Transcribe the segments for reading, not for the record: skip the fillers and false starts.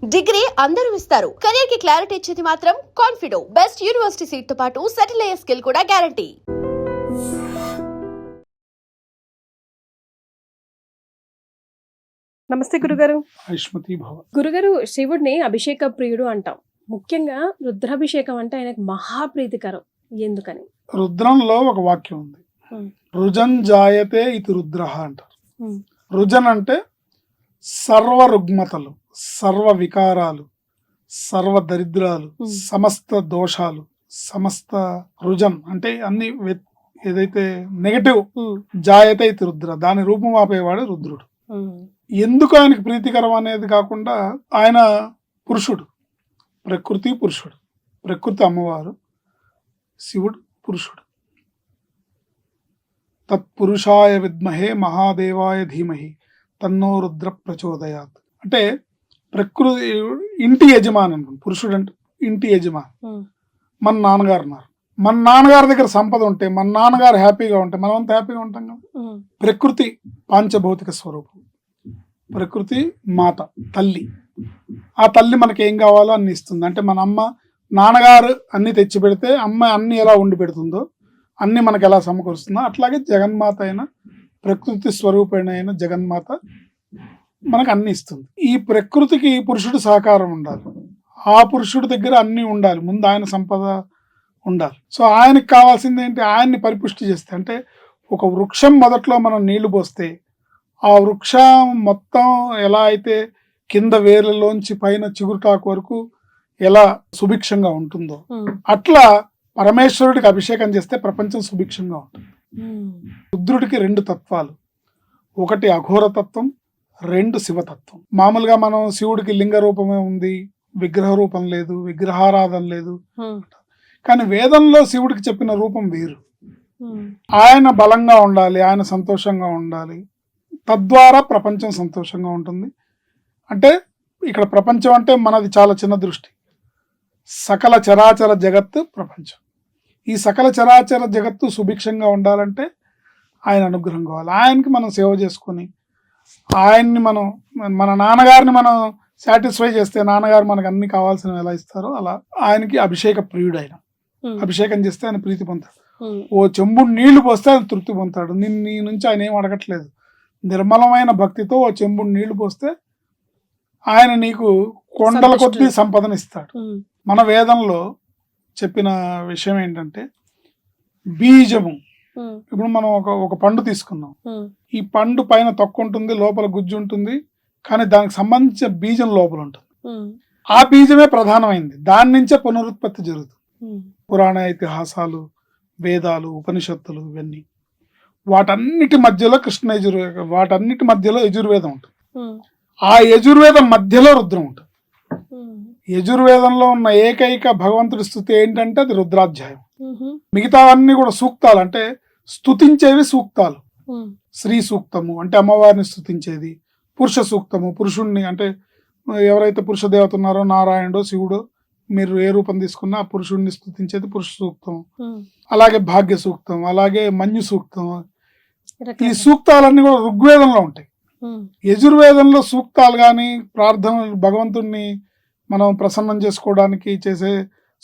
Degree అందరూ ఇస్తారు. Career కి క్లారిటీ ఇచ్చేది మాత్రం కాన్ఫిడో. బెస్ట్ యూనివర్సిటీ సీట్ తో పాటు సెటిల్ అయ్యే స్కిల్ కూడా గ్యారంటీ. నమస్తే గురుగారు. ఐష్మతి భవ. గురుగారు, శివుడిని అభిషేక ప్రియుడు అంటాం. ముఖ్యంగా రుద్రాభిషేకం అంటే ఆయనకు మహాప్రీతికరం. ఎందుకని? రుద్రంలో ఒక వాక్యం ఉంది, రుజన్ జాయతే ఇది రుద్ర అంటారు. రుజన్ అంటే సర్వ రుగ్మతలు, సర్వ వికారాలు, సర్వ దరిద్రాలు, సమస్త దోషాలు, సమస్త రుజన్ అంటే అన్ని ఏదైతే నెగటివ్ జాయతే ఇది రుద్ర, దాని రూపం ఆపేవాడు రుద్రుడు. ఎందుకు ఆయనకు ప్రీతికరం అనేది కాకుండా ఆయన పురుషుడు, ప్రకృతి పురుషుడు. ప్రకృతి అమ్మవారు, శివుడు పురుషుడు. తత్పురుషాయ విద్మహే మహాదేవాయ ధీమహి తన్నో రుద్ర ప్రచోదయాత్. అంటే ప్రకృతి ఇంటి యజమాని అనుకోండి, పురుషుడు అంటే ఇంటి యజమాని. మన నాన్నగారు ఉన్నారు, మన నాన్నగారి దగ్గర సంపద ఉంటే, మన నాన్నగారు హ్యాపీగా ఉంటే మనం అంతా హ్యాపీగా ఉంటాం కదా. ప్రకృతి పాంచభౌతిక స్వరూపం, ప్రకృతి మాత తల్లి. ఆ తల్లి మనకి ఏం కావాలో అన్ని ఇస్తుంది. అంటే మన అమ్మ నాన్నగారు అన్ని తెచ్చి పెడితే అమ్మ అన్ని ఎలా వండి పెడుతుందో, అన్ని మనకు ఎలా సమకూరుస్తుందో, అట్లాగే జగన్మాత అయిన ప్రకృతి స్వరూపణ అయిన జగన్మాత మనకు అన్ని ఇస్తుంది. ఈ ప్రకృతికి పురుషుడు సహకారం ఉండాలి, ఆ పురుషుడి దగ్గర అన్ని ఉండాలి, ముందు ఆయన సంపద ఉండాలి. సో ఆయనకి కావాల్సింది ఏంటి? ఆయన్ని పరిపుష్టి చేస్తే, అంటే ఒక వృక్షం మొదట్లో మనం నీళ్లు పోస్తే ఆ వృక్షం మొత్తం ఎలా అయితే కింద వేర్లలోంచి పైన చిగురుటాకు వరకు ఎలా సుభిక్షంగా ఉంటుందో, అట్లా పరమేశ్వరుడికి అభిషేకం చేస్తే ప్రపంచం సుభిక్షంగా ఉంటుంది. రుద్రుడికి రెండు తత్వాలు, ఒకటి అఘోర తత్వం, రెండు శివతత్వం. మామూలుగా మనం శివుడికి లింగ రూపమే ఉంది, విగ్రహ రూపం లేదు, విగ్రహారాధన లేదు. కానీ వేదంలో శివుడికి చెప్పిన రూపం వేరు. ఆయన బలంగా ఉండాలి, ఆయన సంతోషంగా ఉండాలి, తద్వారా ప్రపంచం సంతోషంగా ఉంటుంది. అంటే ఇక్కడ ప్రపంచం అంటే మనది చాలా చిన్న దృష్టి. సకల చరాచర జగత్తు ప్రపంచం. ఈ సకల చరాచర జగత్తు సుభిక్షంగా ఉండాలంటే ఆయన అనుగ్రహం కావాలి. ఆయనకి మనం సేవ చేసుకొని, ఆయన్ని మనం మన నాన్నగారిని మనం సాటిస్ఫై చేస్తే నాన్నగారు మనకు అన్ని కావాల్సినవి ఎలా ఇస్తారో అలా ఆయనకి అభిషేక ప్రియుడు. ఆయన అభిషేకం చేస్తే ఆయన ప్రీతి పొందుతాడు. ఓ చెంబుడు నీళ్లు పోస్తే ఆయన తృప్తి పొందుతాడు. నీ నుంచి ఆయన ఏం అడగట్లేదు. నిర్మలమైన భక్తితో ఓ చెంబుడు నీళ్లు పోస్తే ఆయన నీకు కొండల కొద్దీ సంపదను ఇస్తాడు. మన వేదంలో చెప్పిన విషయం ఏంటంటే బీజము. ఇప్పుడు మనం ఒక పండు తీసుకున్నాం, ఈ పండు పైన తొక్క ఉంటుంది, లోపల గుజ్జు ఉంటుంది, కానీ దానికి సంబంధించిన బీజం లోపల ఉంటుంది. ఆ బీజమే ప్రధానమైంది, దాని నుంచే పునరుత్పత్తి జరుగుతుంది. పురాణ ఇతిహాసాలు, వేదాలు, ఉపనిషత్తులు, ఇవన్నీ వాటన్నిటి మధ్యలో వాటన్నిటి మధ్యలో యజుర్వేదం ఉంటుంది. ఆ యజుర్వేదం మధ్యలో రుద్రం ఉంటుంది. యజుర్వేదంలో ఉన్న ఏకైక భగవంతుడి స్తుతి ఏంటంటే అది రుద్రాధ్యాయం. మిగతావన్నీ కూడా సూక్తాలు, అంటే స్తుతించేవి సూక్తాలు. శ్రీ సూక్తము అంటే అమ్మవారిని స్తుతించేది, పురుష సూక్తము పురుషుణ్ణి, అంటే ఎవరైతే పురుష దేవత ఉన్నారో నారాయణుడో శివుడో మీరు ఏ రూపం తీసుకున్నా ఆ పురుషుణ్ణి స్తుతించేది పురుష సూక్తం. అలాగే భాగ్య సూక్తం, అలాగే మన్యు సూక్తం. ఈ సూక్తాలన్నీ కూడా ఋగ్వేదంలో ఉంటాయి. యజుర్వేదంలో సూక్తాలు కానీ ప్రార్థనలు, భగవంతుణ్ణి మనం ప్రసన్నం చేసుకోవడానికి చేసే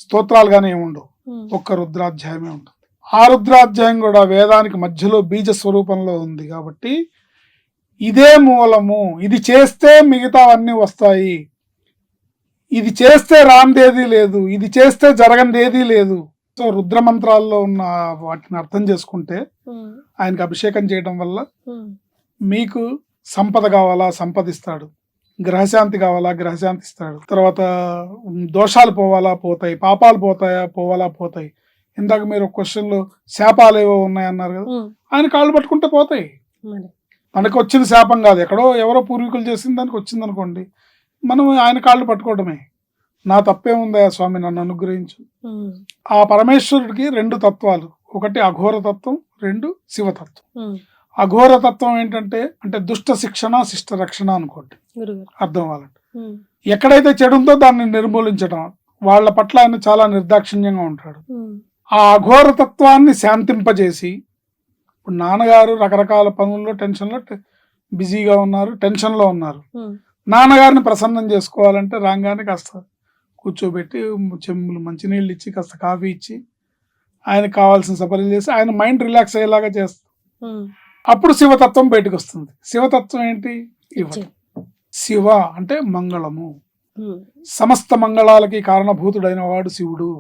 స్తోత్రాలు కానీ ఏముండవు, ఒక్క రుద్రాధ్యాయమే ఉంటుంది. ఆ రుద్రాధ్యాయం కూడా వేదానికి మధ్యలో బీజ స్వరూపంలో ఉంది కాబట్టి ఇదే మూలము, ఇది చేస్తే మిగతావన్నీ వస్తాయి, ఇది చేస్తే రాందేదీ లేదు, ఇది చేస్తే జరగందేదీ లేదు. సో రుద్రమంత్రాల్లో ఉన్న వాటిని అర్థం చేసుకుంటే ఆయనకి అభిషేకం చేయడం వల్ల మీకు సంపద కావాలా సంపదిస్తాడు, గ్రహశాంతి కావాలా గ్రహశాంతి ఇస్తాడు, తర్వాత దోషాలు పోవాలా పోతాయి, పాపాలు పోవాలా పోతాయి. ఇందాక మీరు ఒక క్వశ్చన్లో శాపాలు ఏవో ఉన్నాయన్నారు కదా, ఆయన కాళ్ళు పట్టుకుంటే పోతాయి. మనకు వచ్చిన శాపం కాదు, ఎక్కడో ఎవరో పూర్వీకులు చేసిన దానికి వచ్చింది అనుకోండి, మనం ఆయన కాళ్ళు పట్టుకోవడమే. నా తప్పేముందా స్వామి, నన్ను అనుగ్రహించు. ఆ పరమేశ్వరుడికి రెండు తత్వాలు, ఒకటి అఘోర తత్వం, రెండు శివతత్వం. అఘోర తత్వం ఏంటంటే అంటే దుష్ట శిక్షణ శిష్ట రక్షణ అనుకోండి, అర్థం అవ్వాలంటే ఎక్కడైతే చెడు ఉందో దాన్ని నిర్మూలించడం, వాళ్ళ పట్ల ఆయన చాలా నిర్దాక్షిణ్యంగా ఉంటాడు. ఆ అఘోర తత్వాన్ని శాంతింపజేసి, ఇప్పుడు నాన్నగారు రకరకాల పనుల్లో టెన్షన్లో బిజీగా ఉన్నారు, టెన్షన్లో ఉన్నారు, నాన్నగారిని ప్రసన్నం చేసుకోవాలంటే రాగానే కాస్త కూర్చోబెట్టి చెంబులు మంచినీళ్ళు ఇచ్చి కాస్త కాఫీ ఇచ్చి ఆయనకు కావాల్సిన సపర్యలు చేసి ఆయన మైండ్ రిలాక్స్ అయ్యేలాగా చేస్తాం. అప్పుడు శివతత్వం బయటకు వస్తుంది. శివతత్వం ఏంటి? ఇవ్వడం. శివ అంటే మంగళము, సమస్త మంగళాలకి కారణభూతుడైన వాడు శివుడు.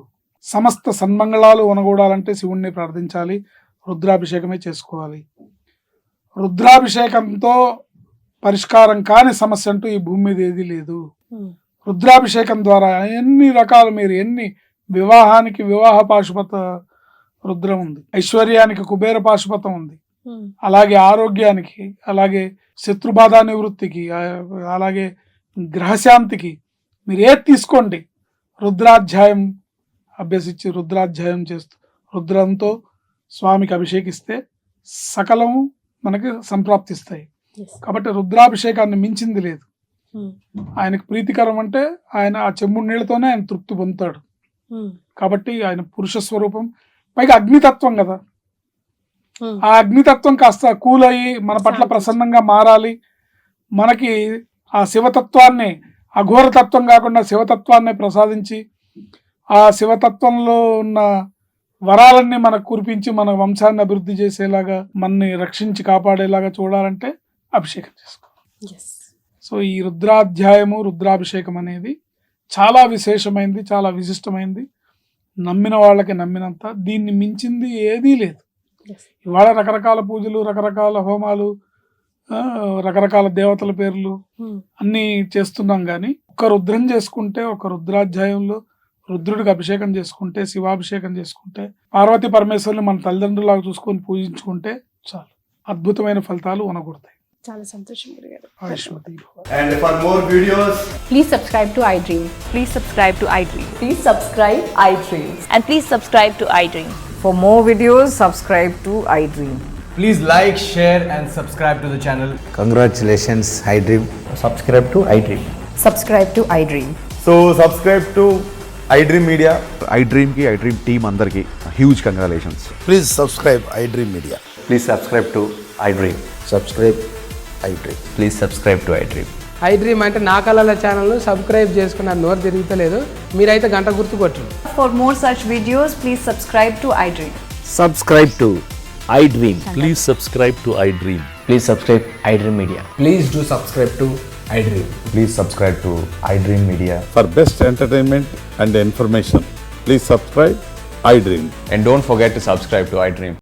సమస్త సన్మంగళాలు ఉనగూడాలంటే శివుణ్ణి ప్రార్థించాలి, రుద్రాభిషేకమే చేసుకోవాలి. రుద్రాభిషేకంతో పరిష్కారం కాని సమస్య అంటూ ఈ భూమి మీద ఏది లేదు. రుద్రాభిషేకం ద్వారా ఎన్ని రకాలు, మీరు ఎన్ని, వివాహానికి వివాహ పాశుపత రుద్రం ఉంది, ఐశ్వర్యానికి కుబేర పాశుపతం ఉంది, అలాగే ఆరోగ్యానికి, అలాగే శత్రుబాధ నివృత్తికి, అలాగే గ్రహశాంతికి మీరు ఏది తీసుకోండి, రుద్రాధ్యాయం అభ్యసించి రుద్రాధ్యాయం చేస్తూ రుద్రంతో స్వామికి అభిషేకిస్తే సకలము మనకి సంప్రాప్తిస్తాయి. కాబట్టి రుద్రాభిషేకాన్ని మించింది లేదు. ఆయనకు ప్రీతికరం అంటే ఆయన ఆ చెంబుడు నీళ్ళతోనే ఆయన తృప్తి పొందుతాడు. కాబట్టి ఆయన పురుష స్వరూపం, పైగా అగ్నితత్వం కదా. ఆ అగ్నితత్వం కాస్త కూల్ అయ్యి మన పట్ల ప్రసన్నంగా మారాలి. మనకి ఆ శివతత్వాన్ని, అఘోరతత్వం కాకుండా శివతత్వాన్ని ప్రసాదించి ఆ శివతత్వంలో ఉన్న వరాలన్నీ మనకు కురిపించి మన వంశాన్ని అభివృద్ధి చేసేలాగా, మనని రక్షించి కాపాడేలాగా చూడాలంటే అభిషేకం చేసుకోవాలి. సో ఈ రుద్రాధ్యాయము, రుద్రాభిషేకం అనేది చాలా విశేషమైంది, చాలా విశిష్టమైంది. నమ్మిన వాళ్ళకి నమ్మినంత, దీన్ని మించింది ఏదీ లేదు. ఇవాళ రకరకాల పూజలు, రకరకాల హోమాలు, రకరకాల దేవతల పేర్లు అన్నీ చేస్తున్నాం. కానీ ఒక రుద్రం చేసుకుంటే, ఒక రుద్రాధ్యాయంలో రుద్రుడికి అభిషేకం చేసుకుంటే, శివాభిషేకం చేసుకుంటే, పార్వతీ పరమేశ్వరుని మన తల్లిదండ్రులాగా చూసుకొని పూజించుకుంటే చాలు, అద్భుతమైన ఫలితాలు ఉనగొడతాయి. చాలా సంతోషం గురుగారు. And for more videos, Please subscribe to iDream. Please subscribe to iDream. Please subscribe iDream. And please subscribe to iDream. For more videos, subscribe to iDream. please like, share and subscribe to the channel. Congratulations, iDream. Subscribe to iDream. Subscribe to iDream. So subscribe to iDream Media. iDream ki iDream team andarki huge congratulations. Please subscribe iDream Media. Please subscribe to iDream. Subscribe iDream. Please subscribe to iDream. iDream అంటే నా కళల ఛానల్ను subscribe చేసుకున్న నోరు తిరుగుతలేదు, మీరైతే గంట గుర్తు కొట్టండి. For more such videos, please subscribe to iDream. Subscribe to iDream. Please subscribe to iDream. Please subscribe iDream Media. Please do subscribe to iDream. Please subscribe to iDream Media. For best entertainment and information, please subscribe iDream. And don't forget to subscribe to iDream.